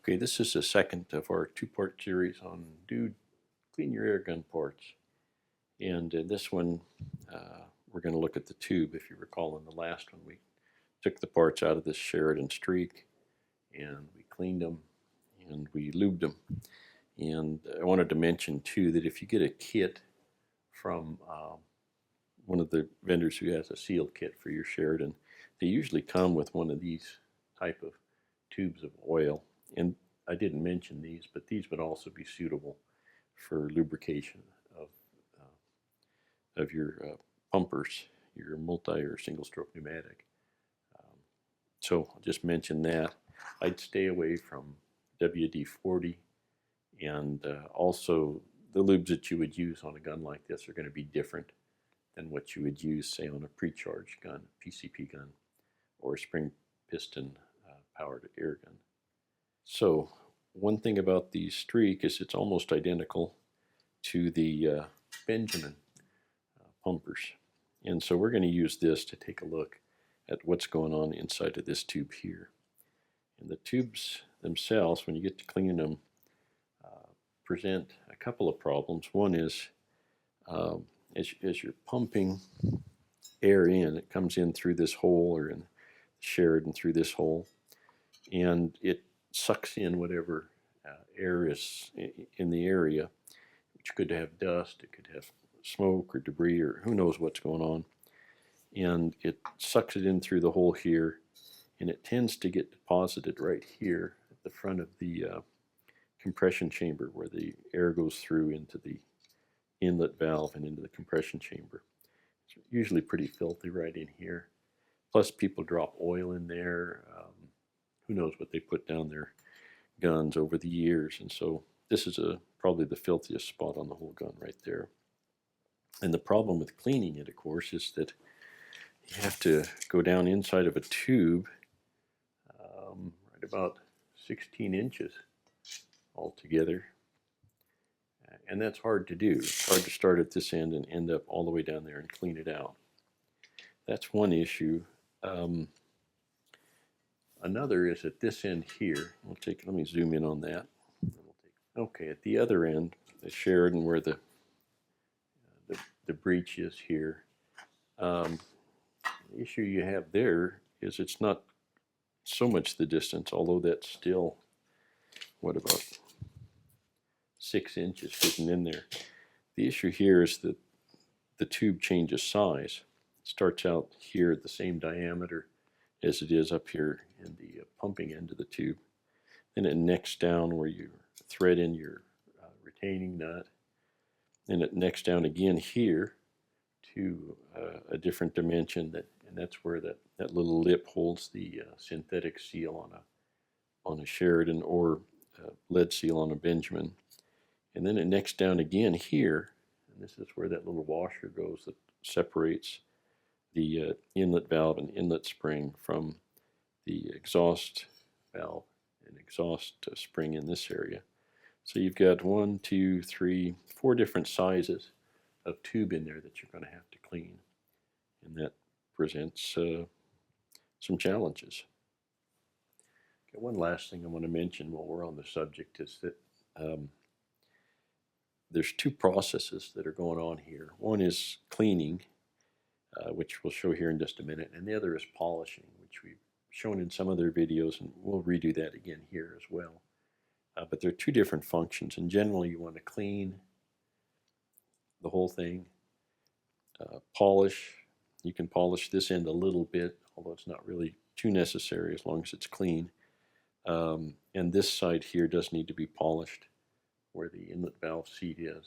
Okay, this is the second of our two-part series on Dude, Clean Your Air Gun Ports. And in this one, we're going to look at the tube. If you recall, in the last one, we took the parts out of this Sheridan streak and we cleaned them and we lubed them. And I wanted to mention, too, that if you get a kit from one of the vendors who has a sealed kit for your Sheridan, they usually come with one of these type of tubes of oil. And I didn't mention these, but these would also be suitable for lubrication of your pumpers, your multi or single stroke pneumatic. So I'll just mention that. I'd stay away from WD-40, and also the lubes that you would use on a gun like this are going to be different than what you would use, say, on a pre-charged gun, PCP gun, or a spring piston powered air gun. So one thing about the streak is it's almost identical to the Benjamin pumpers. And so we're going to use this to take a look at what's going on inside of this tube here. And the tubes themselves, when you get to cleaning them, present a couple of problems. One is as you're pumping air in, it comes in through this hole, or in Sheridan through this hole, and it sucks in whatever air is in the area, which could have dust, it could have smoke or debris, or who knows what's going on. And it sucks it in through the hole here, and it tends to get deposited right here at the front of the compression chamber, where the air goes through into the inlet valve and into the compression chamber. It's usually pretty filthy right in here. Plus, people drop oil in there. Who knows what they put down their guns over the years. And so this is probably the filthiest spot on the whole gun right there. And the problem with cleaning it, of course, is that you have to go down inside of a tube right about 16 inches altogether. And that's hard to do. It's hard to start at this end and end up all the way down there and clean it out. That's one issue. Another is at this end here. Let me zoom in on that. Okay, at the other end, the Sheridan, where the breech is here, the issue you have there is it's not so much the distance, although that's still, what, about 6 inches hidden in there. The issue here is that the tube changes size. It starts out here at the same diameter as it is up here in the pumping end of the tube. Then it necks down where you thread in your retaining nut. Then it necks down again here to a different dimension, and that's where that little lip holds the synthetic seal on a Sheridan, or lead seal on a Benjamin. And then it necks down again here, and this is where that little washer goes that separates the inlet valve and inlet spring from the exhaust valve and exhaust spring in this area. So you've got 1, 2, 3, 4 different sizes of tube in there that you're going to have to clean, and that presents some challenges. Okay, one last thing I want to mention while we're on the subject is that there's 2 processes that are going on here. One is cleaning, which we'll show here in just a minute, and the other is polishing, which we've shown in some other videos, and we'll redo that again here as well. But there are 2 different functions, and generally you want to clean the whole thing, polish. You can polish this end a little bit, although it's not really too necessary as long as it's clean. And this side here does need to be polished, where the inlet valve seat is.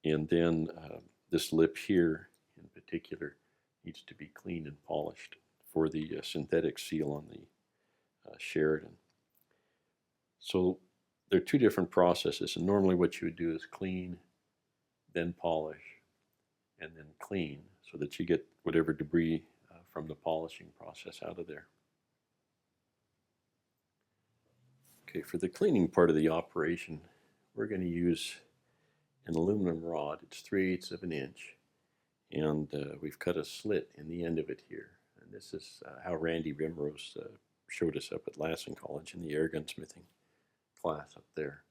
And then this lip here in particular needs to be cleaned and polished for the synthetic seal on the Sheridan. So there are 2 different processes, and normally what you would do is clean, then polish, and then clean, so that you get whatever debris from the polishing process out of there. Okay, for the cleaning part of the operation, we're going to use an aluminum rod. It's 3/8 of an inch, and we've cut a slit in the end of it here. And this is how Randy Rimrose showed us up at Lassen College in the air gunsmithing class up there.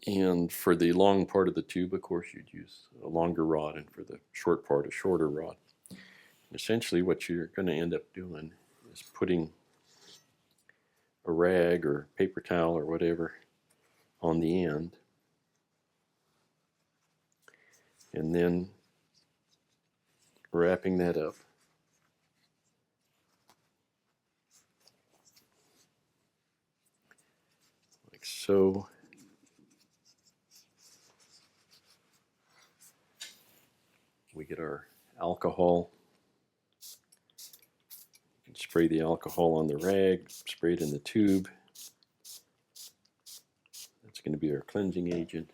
And for the long part of the tube, of course, you'd use a longer rod, and for the short part, a shorter rod. And essentially, what you're going to end up doing is putting a rag or paper towel or whatever on the end, and then wrapping that up. Like so. We get our alcohol. You can spray the alcohol on the rag, spray it in the tube. That's going to be our cleansing agent.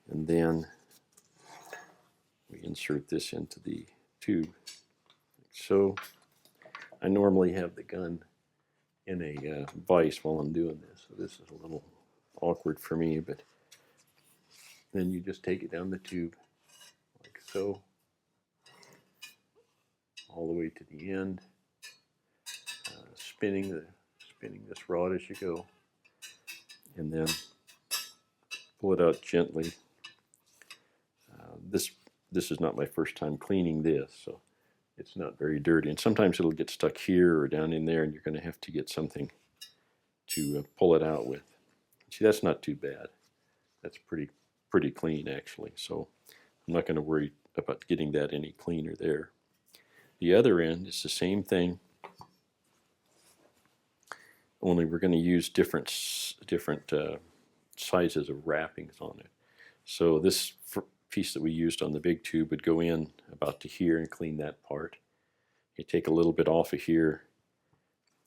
And then we insert this into the tube. So I normally have the gun in a vise while I'm doing this, so this is a little awkward for me, but then you just take it down the tube like so, all the way to the end, spinning this rod as you go, and then pull it out gently. This is not my first time cleaning this, so it's not very dirty, and sometimes it'll get stuck here or down in there, and you're going to have to get something to pull it out with. See, that's not too bad. That's pretty clean actually, so I'm not going to worry about getting that any cleaner there. The other end is the same thing, only we're going to use different sizes of wrappings on it. So this piece that we used on the big tube would go in about to here and clean that part. You take a little bit off of here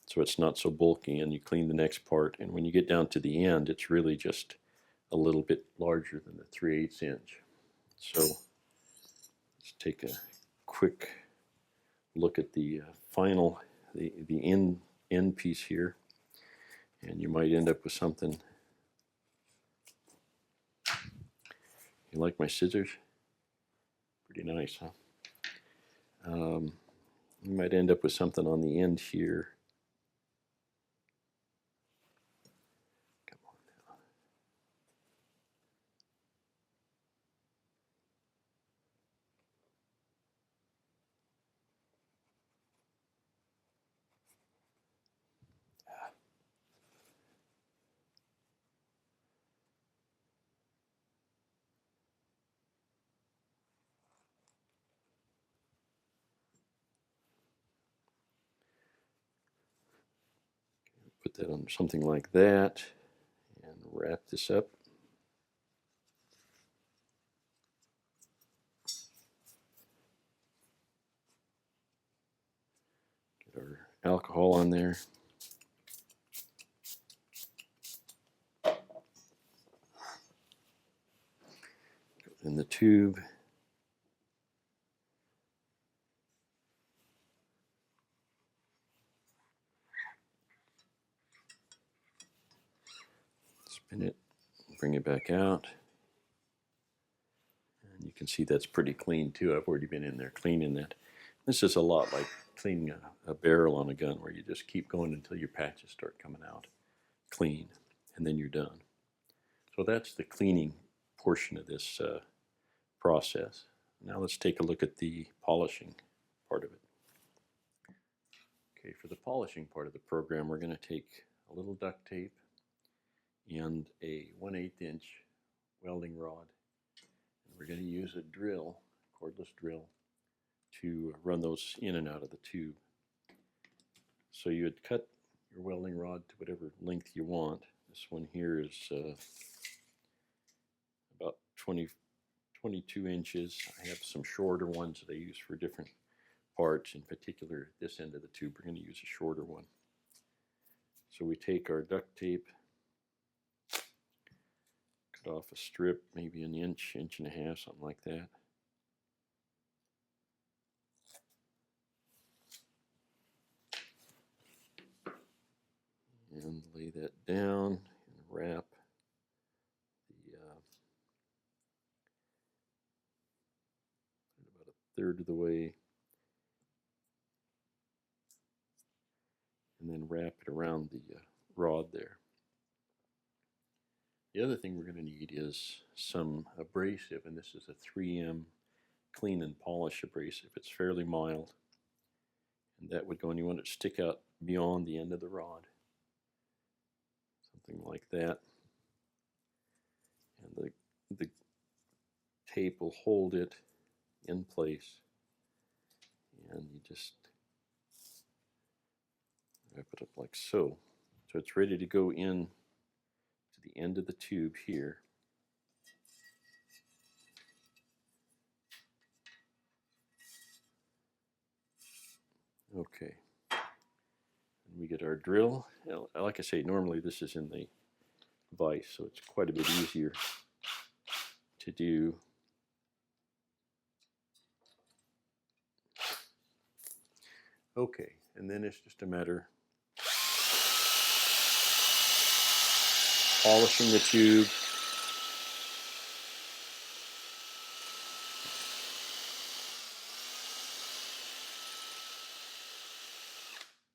so it's not so bulky, and you clean the next part, and when you get down to the end, it's really just a little bit larger than the 3/8 inch. So let's take a quick look at the final, the end piece here, and you might end up with something. You like my scissors? Pretty nice, huh? You might end up with something on the end here. Come on now. Put that on something like that and wrap this up. Get our alcohol on there. In the tube. Spin it, bring it back out. And you can see that's pretty clean too. I've already been in there cleaning that. This is a lot like cleaning a barrel on a gun, where you just keep going until your patches start coming out clean, and then you're done. So that's the cleaning portion of this process. Now let's take a look at the polishing part of it. Okay, for the polishing part of the program, we're going to take a little duct tape and a 1/8 inch welding rod. And we're going to use a drill, cordless drill, to run those in and out of the tube. So you would cut your welding rod to whatever length you want. This one here is about 22 inches. I have some shorter ones that I use for different parts. In particular, this end of the tube, we're going to use a shorter one. So we take our duct tape, cut off a strip, maybe an inch, inch and a half, something like that. And lay that down and wrap the about a third of the way and then wrap it around the rod there. The other thing we're going to need is some abrasive, and this is a 3M clean and polish abrasive. It's fairly mild, and that would go, and you want it to stick out beyond the end of the rod, something like that. And the tape will hold it in place, and you just wrap it up like so. So it's ready to go in to the end of the tube here. Okay, and we get our drill. Now, like I say, normally this is in the vise, so it's quite a bit easier to do. Okay, and then it's just a matter polishing the tube.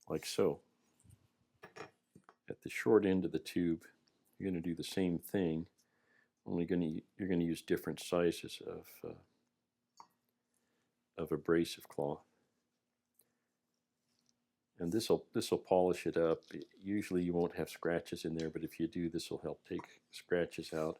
Like so. At the short end of the tube, you're going to do the same thing, only you're going to use different sizes of abrasive cloth. And this will polish it up. Usually you won't have scratches in there, but if you do, this will help take scratches out.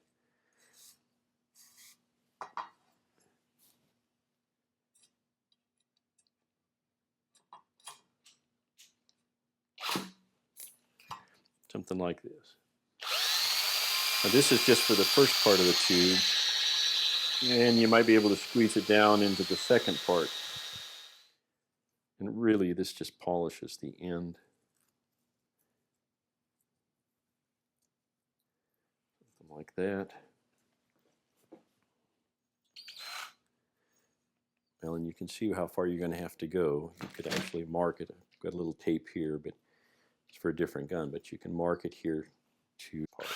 Something like this. Now this is just for the first part of the tube, and you might be able to squeeze it down into the second part. And really, this just polishes the end. Something like that. Well, and you can see how far you're going to have to go. You could actually mark it. I've got a little tape here, but it's for a different gun. But you can mark it here to part.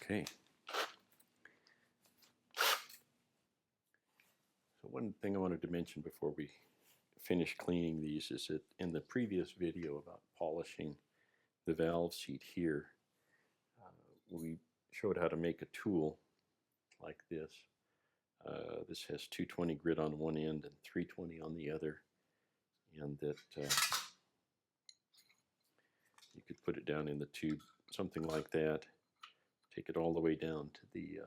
Okay. So one thing I wanted to mention before we finish cleaning these is that in the previous video about polishing the valve seat here, we showed how to make a tool like this. This has 220 grit on one end and 320 on the other, and that you could put it down in the tube, something like that, take it all the way down to the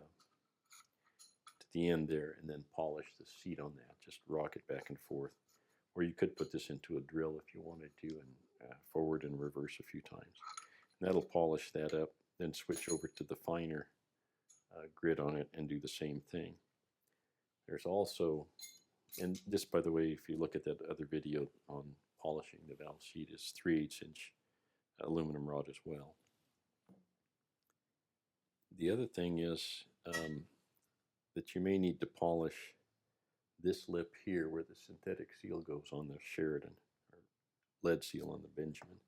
end there, and then polish the seat on that. Just rock it back and forth. Or you could put this into a drill if you wanted to, and forward and reverse a few times. And that'll polish that up, then switch over to the finer grit on it and do the same thing. There's also, and this, by the way, if you look at that other video on polishing the valve seat, is 3/8" aluminum rod as well. The other thing is that you may need to polish this lip here where the synthetic seal goes on the Sheridan, or lead seal on the Benjamin.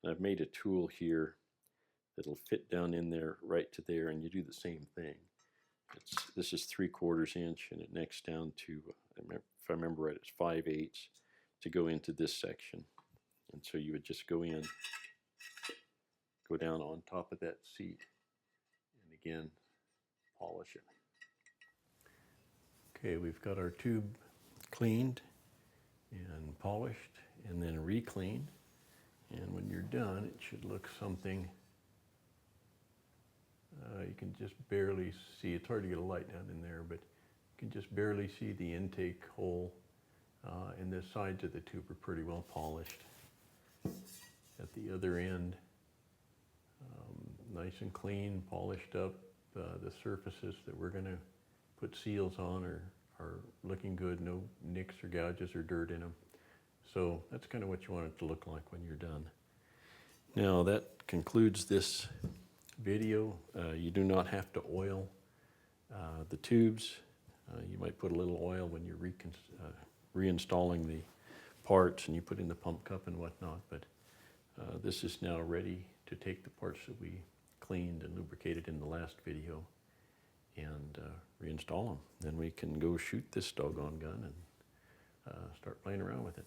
And I've made a tool here that'll fit down in there right to there, and you do the same thing. This is 3/4 inch, and it necks down to, if I remember right, it's 5/8 to go into this section. And so you would just go in, go down on top of that seat, and again, polish it. Okay, we've got our tube cleaned and polished and then re-cleaned. And when you're done, it should look something, you can just barely see, it's hard to get a light down in there, but you can just barely see the intake hole, and the sides of the tube are pretty well polished. At the other end, nice and clean, polished up. The surfaces that we're going to put seals on are looking good, no nicks or gouges or dirt in them. So that's kind of what you want it to look like when you're done. Now that concludes this video. You do not have to oil the tubes. You might put a little oil when you're reinstalling the parts and you put in the pump cup and whatnot, but this is now ready to take the parts that we cleaned and lubricated in the last video and reinstall them. Then we can go shoot this doggone gun and start playing around with it.